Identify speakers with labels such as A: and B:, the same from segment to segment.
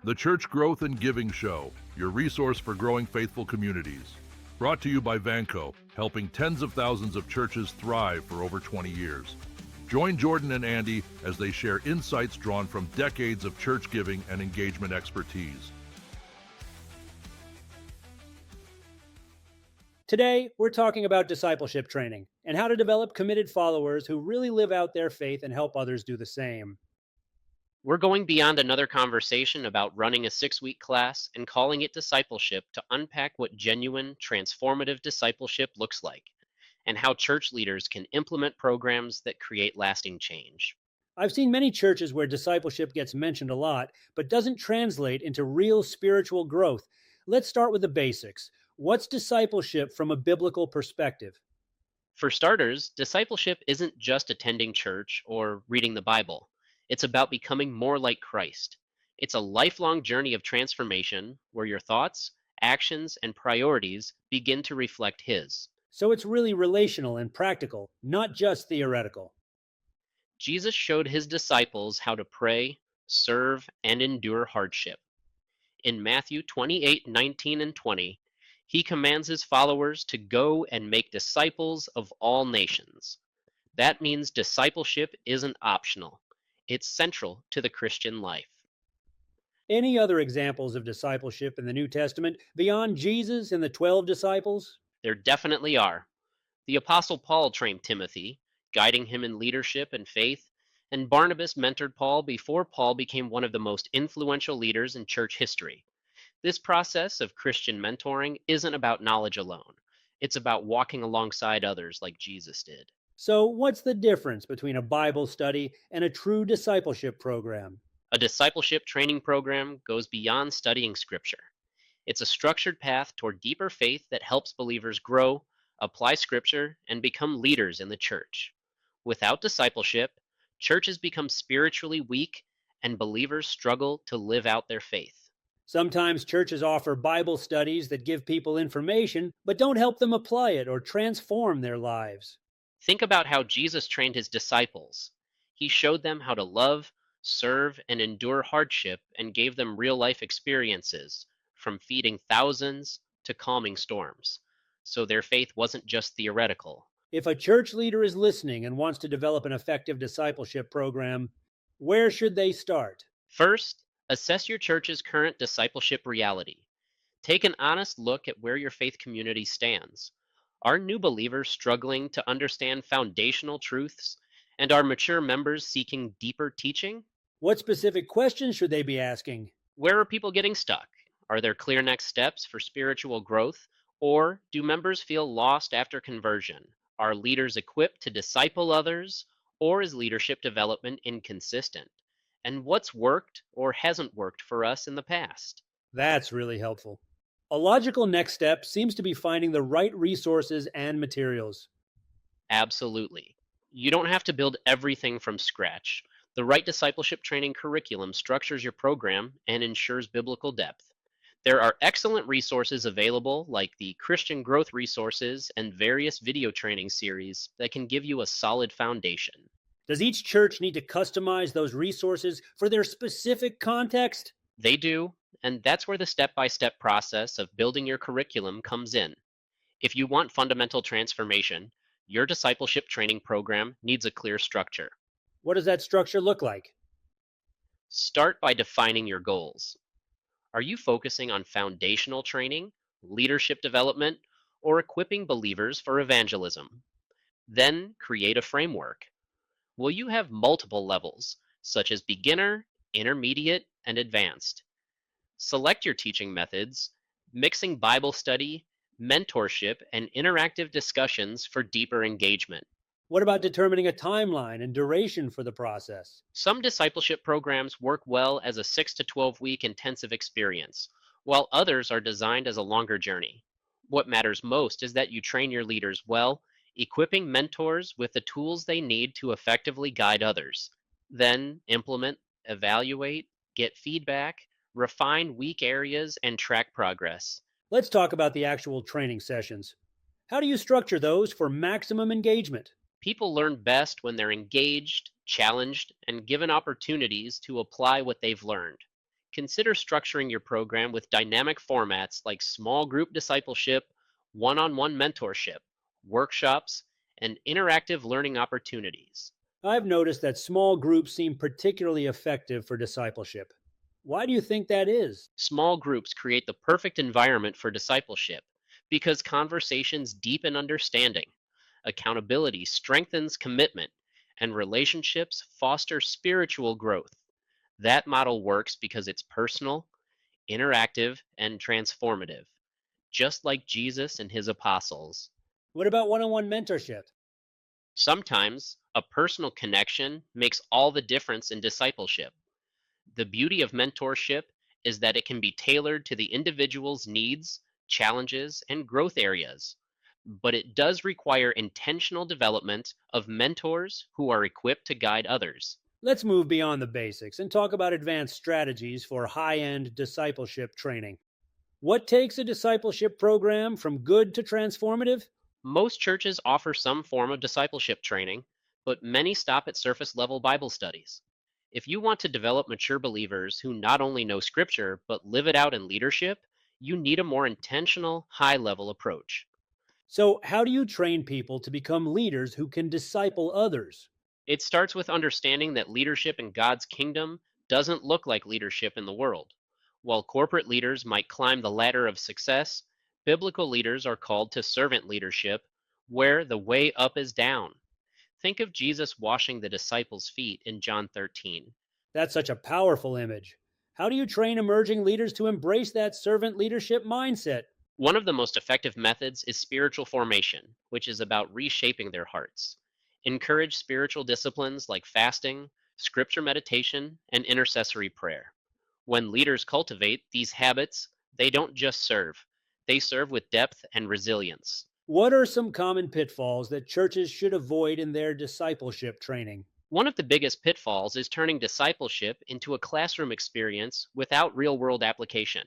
A: The Church Growth and Giving Show, your resource for growing faithful communities. Brought to you by Vanco, helping tens of thousands of churches thrive for over 20 years. Join Jordan and Andy as they share insights drawn from decades of church giving and engagement expertise.
B: Today, we're talking about discipleship training and how to develop committed followers who really live out their faith and help others do the same.
C: We're going beyond another conversation about running a 6-week class and calling it discipleship to unpack what genuine, transformative discipleship looks like and how church leaders can implement programs that create lasting change.
B: I've seen many churches where discipleship gets mentioned a lot, but doesn't translate into real spiritual growth. Let's start with the basics. What's discipleship from a biblical perspective?
C: For starters, discipleship isn't just attending church or reading the Bible. It's about becoming more like Christ. It's a lifelong journey of transformation where your thoughts, actions, and priorities begin to reflect His.
B: So it's really relational and practical, not just theoretical.
C: Jesus showed His disciples how to pray, serve, and endure hardship. In Matthew 28:19 and 20, He commands His followers to go and make disciples of all nations. That means discipleship isn't optional. It's central to the Christian life.
B: Any other examples of discipleship in the New Testament beyond Jesus and the 12 disciples?
C: There definitely are. The Apostle Paul trained Timothy, guiding him in leadership and faith, and Barnabas mentored Paul before Paul became one of the most influential leaders in church history. This process of Christian mentoring isn't about knowledge alone. It's about walking alongside others like Jesus did.
B: So, what's the difference between a Bible study and a true discipleship program?
C: A discipleship training program goes beyond studying Scripture. It's a structured path toward deeper faith that helps believers grow, apply Scripture, and become leaders in the church. Without discipleship, churches become spiritually weak and believers struggle to live out their faith.
B: Sometimes churches offer Bible studies that give people information, but don't help them apply it or transform their lives.
C: Think about how Jesus trained his disciples. He showed them how to love, serve, and endure hardship and gave them real life experiences, from feeding thousands to calming storms. So their faith wasn't just theoretical.
B: If a church leader is listening and wants to develop an effective discipleship program, where should they start?
C: First, assess your church's current discipleship reality. Take an honest look at where your faith community stands. Are new believers struggling to understand foundational truths? And are mature members seeking deeper teaching?
B: What specific questions should they be asking?
C: Where are people getting stuck? Are there clear next steps for spiritual growth? Or do members feel lost after conversion? Are leaders equipped to disciple others? Or is leadership development inconsistent? And what's worked or hasn't worked for us in the past?
B: That's really helpful. A logical next step seems to be finding the right resources and materials.
C: Absolutely. You don't have to build everything from scratch. The right discipleship training curriculum structures your program and ensures biblical depth. There are excellent resources available, like the Christian Growth Resources and various video training series that can give you a solid foundation.
B: Does each church need to customize those resources for their specific context?
C: They do, and that's where the step-by-step process of building your curriculum comes in. If you want fundamental transformation, your discipleship training program needs a clear structure.
B: What does that structure look like?
C: Start by defining your goals. Are you focusing on foundational training, leadership development, or equipping believers for evangelism? Then create a framework. Will you have multiple levels, such as beginner, intermediate, and advanced? Select your teaching methods, mixing Bible study, mentorship, and interactive discussions for deeper engagement.
B: What about determining a timeline and duration for the process?
C: Some discipleship programs work well as a 6 to 12-week intensive experience, while others are designed as a longer journey. What matters most is that you train your leaders well, equipping mentors with the tools they need to effectively guide others. Then implement, evaluate, get feedback, refine weak areas, and track progress.
B: Let's talk about the actual training sessions. How do you structure those for maximum engagement?
C: People learn best when they're engaged, challenged, and given opportunities to apply what they've learned. Consider structuring your program with dynamic formats like small group discipleship, one on one mentorship, workshops, and interactive learning opportunities.
B: I've noticed that small groups seem particularly effective for discipleship. Why do you think that is?
C: Small groups create the perfect environment for discipleship because conversations deepen understanding, accountability strengthens commitment, and relationships foster spiritual growth. That model works because it's personal, interactive, and transformative, just like Jesus and his apostles.
B: What about one on one mentorship?
C: Sometimes a personal connection makes all the difference in discipleship. The beauty of mentorship is that it can be tailored to the individual's needs, challenges, and growth areas. But it does require intentional development of mentors who are equipped to guide others.
B: Let's move beyond the basics and talk about advanced strategies for high end discipleship training. What takes a discipleship program from good to transformative?
C: Most churches offer some form of discipleship training, but many stop at surface level Bible studies. If you want to develop mature believers who not only know Scripture but live it out in leadership, you need a more intentional, high level approach.
B: So, how do you train people to become leaders who can disciple others?
C: It starts with understanding that leadership in God's kingdom doesn't look like leadership in the world. While corporate leaders might climb the ladder of success, biblical leaders are called to servant leadership, where the way up is down. Think of Jesus washing the disciples' feet in John 13.
B: That's such a powerful image. How do you train emerging leaders to embrace that servant leadership mindset?
C: One of the most effective methods is spiritual formation, which is about reshaping their hearts. Encourage spiritual disciplines like fasting, scripture meditation, and intercessory prayer. When leaders cultivate these habits, they don't just serve, they serve with depth and resilience.
B: What are some common pitfalls that churches should avoid in their discipleship training?
C: One of the biggest pitfalls is turning discipleship into a classroom experience without real world application.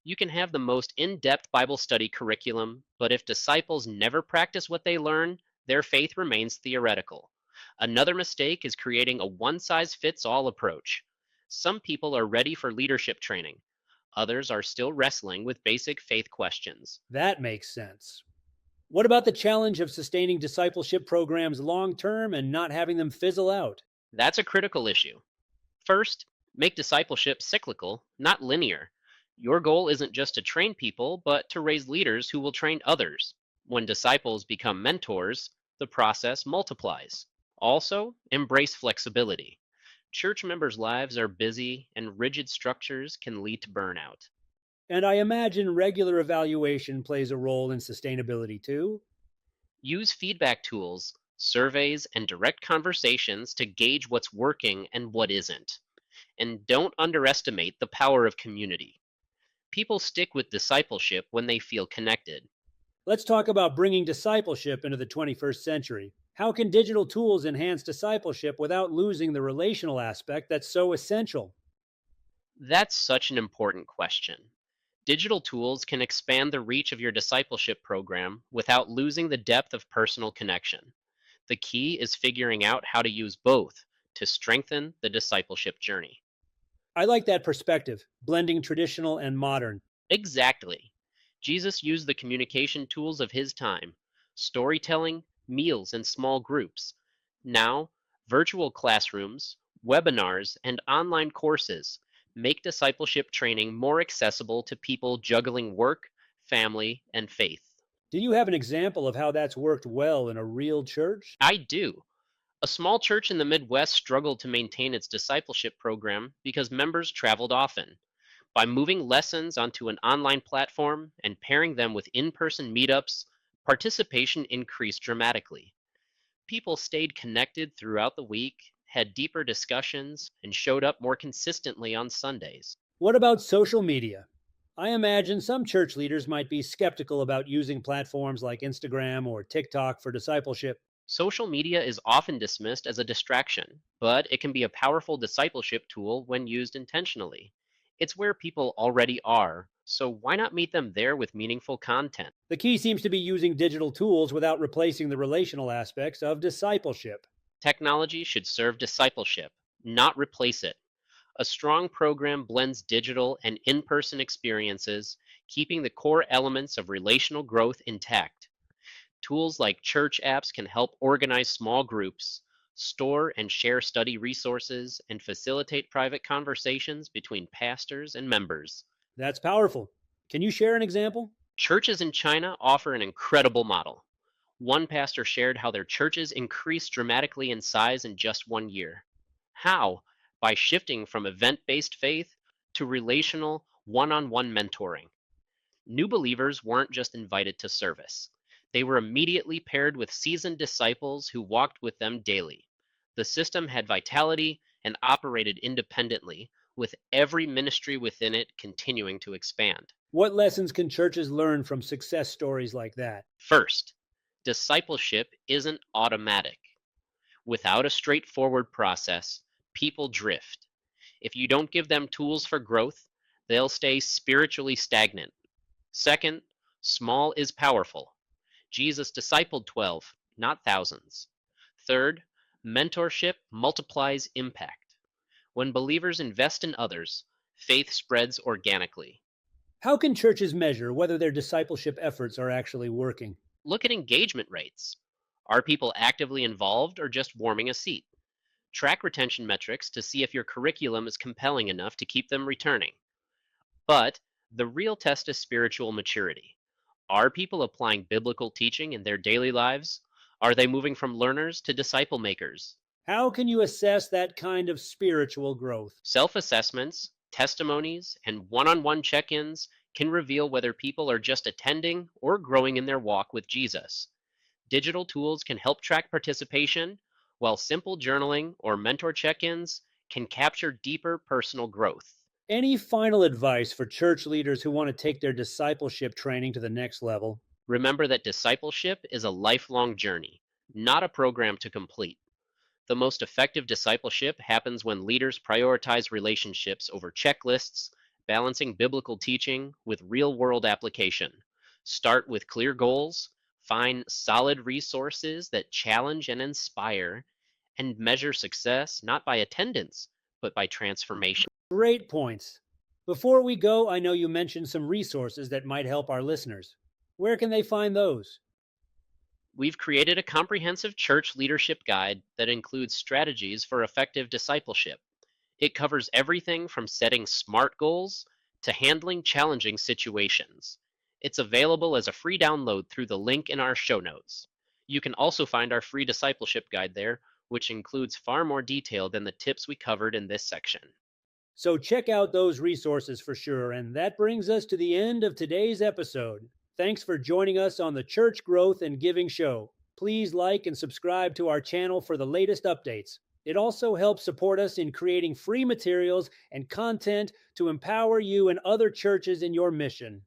C: You can have the most in depth Bible study curriculum, but if disciples never practice what they learn, their faith remains theoretical. Another mistake is creating a one size fits all approach. Some people are ready for leadership training, others are still wrestling with basic faith questions.
B: That makes sense. What about the challenge of sustaining discipleship programs long term and not having them fizzle out?
C: That's a critical issue. First, make discipleship cyclical, not linear. Your goal isn't just to train people, but to raise leaders who will train others. When disciples become mentors, the process multiplies. Also, embrace flexibility. Church members' lives are busy, and rigid structures can lead to burnout.
B: And I imagine regular evaluation plays a role in sustainability too.
C: Use feedback tools, surveys, and direct conversations to gauge what's working and what isn't. And don't underestimate the power of community. People stick with discipleship when they feel connected.
B: Let's talk about bringing discipleship into the 21st century. How can digital tools enhance discipleship without losing the relational aspect that's so essential?
C: That's such an important question. Digital tools can expand the reach of your discipleship program without losing the depth of personal connection. The key is figuring out how to use both to strengthen the discipleship journey.
B: I like that perspective, blending traditional and modern.
C: Exactly. Jesus used the communication tools of his time: storytelling, meals, and small groups. Now, virtual classrooms, webinars, and online courses make discipleship training more accessible to people juggling work, family, and faith.
B: Do you have an example of how that's worked well in a real church?
C: I do. A small church in the Midwest struggled to maintain its discipleship program because members traveled often. By moving lessons onto an online platform and pairing them with in person meetups, participation increased dramatically. People stayed connected throughout the week, had deeper discussions, and showed up more consistently on Sundays.
B: What about social media? I imagine some church leaders might be skeptical about using platforms like Instagram or TikTok for discipleship.
C: Social media is often dismissed as a distraction, but it can be a powerful discipleship tool when used intentionally. It's where people already are, so why not meet them there with meaningful content?
B: The key seems to be using digital tools without replacing the relational aspects of discipleship.
C: Technology should serve discipleship, not replace it. A strong program blends digital and in-person experiences, keeping the core elements of relational growth intact. Tools like church apps can help organize small groups, store and share study resources, and facilitate private conversations between pastors and members.
B: That's powerful. Can you share an example?
C: Churches in China offer an incredible model. One pastor shared how their churches increased dramatically in size in just 1 year. How? By shifting from event based faith to relational, one on one mentoring. New believers weren't just invited to service, they were immediately paired with seasoned disciples who walked with them daily. The system had vitality and operated independently, with every ministry within it continuing to expand.
B: What lessons can churches learn from success stories like that?
C: First, discipleship isn't automatic. Without a straightforward process, people drift. If you don't give them tools for growth, they'll stay spiritually stagnant. Second, small is powerful. Jesus discipled 12, not thousands. Third, mentorship multiplies impact. When believers invest in others, faith spreads organically.
B: How can churches measure whether their discipleship efforts are actually working?
C: Look at engagement rates. Are people actively involved or just warming a seat? Track retention metrics to see if your curriculum is compelling enough to keep them returning. But the real test is spiritual maturity. Are people applying biblical teaching in their daily lives? Are they moving from learners to disciple makers?
B: How can you assess that kind of spiritual growth?
C: Self assessments, testimonies, and one on one check ins can reveal whether people are just attending or growing in their walk with Jesus. Digital tools can help track participation, while simple journaling or mentor check ins can capture deeper personal growth.
B: Any final advice for church leaders who want to take their discipleship training to the next level?
C: Remember that discipleship is a lifelong journey, not a program to complete. The most effective discipleship happens when leaders prioritize relationships over checklists, balancing biblical teaching with real world application. Start with clear goals, find solid resources that challenge and inspire, and measure success not by attendance, but by transformation.
B: Great points. Before we go, I know you mentioned some resources that might help our listeners. Where can they find those?
C: We've created a comprehensive church leadership guide that includes strategies for effective discipleship. It covers everything from setting SMART goals to handling challenging situations. It's available as a free download through the link in our show notes. You can also find our free discipleship guide there, which includes far more detail than the tips we covered in this section.
B: So check out those resources for sure. And that brings us to the end of today's episode. Thanks for joining us on the Church Growth and Giving Show. Please like and subscribe to our channel for the latest updates. It also helps support us in creating free materials and content to empower you and other churches in your mission.